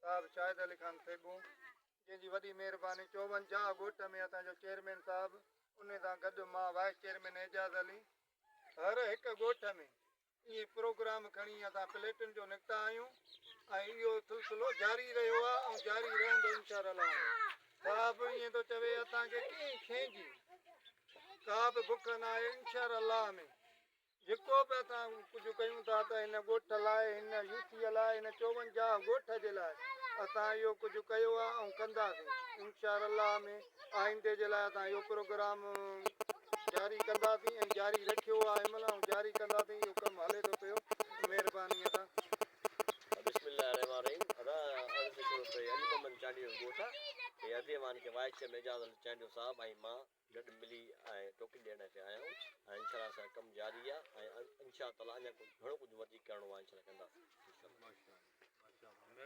साहब शाहिद अली खान सेगू जंहिंजी वॾी महिरबानी 54 ॻोठ में असांजो चेयरमैन साहब उन सां गॾु मां वाइस चेयरमैन एजाज़ अली हर हिकु ॻोठ में इहे प्रोग्राम खणी असां प्लेटुनि जो निकिता आहियूं ऐं इहो सिलसिलो जारी रहियो आहे ऐं जारी रहंदो इंशाअल्लाह। साहब ईअं थो चवे असांखे कंहिं शइ जी का बि बुख न आहे इंशाअल्लाह में जेको बि असां कुझु कयूं था त हिन ॻोठ लाइ हिन यूसीअ लाइ हिन 54 ॻोठ जे लाइ असां इहो कुझु कयो आहे ऐं कंदासीं इंशाअल्लाह में। आईंदे जे लाइ असां इहो प्रोग्राम जारी कंदासीं ऐं जारी रखियो आहे हिनमहिल ऐं जारी कंदासीं। इहो कमु हले थो पियो महिरबानीअ सां। बिस्मिल्लाहिर्रहमानिर्रहीम। अर्ज़ करो त अली मोहम्मद चांडियो ॻोठ आहे अधीमान खे वाइस चेयरमैन एजाज़ अली चांडियो साहब ऐं मां गॾु मिली ऐं टोकरी ॾियण ते आया आहियूं ऐं इंशाअल्लाह सां कमु जारी आहे ऐं इंशा ताला अञा घणो कुझु वधीक करिणो आहे इंशाअल्लाह कंदासीं।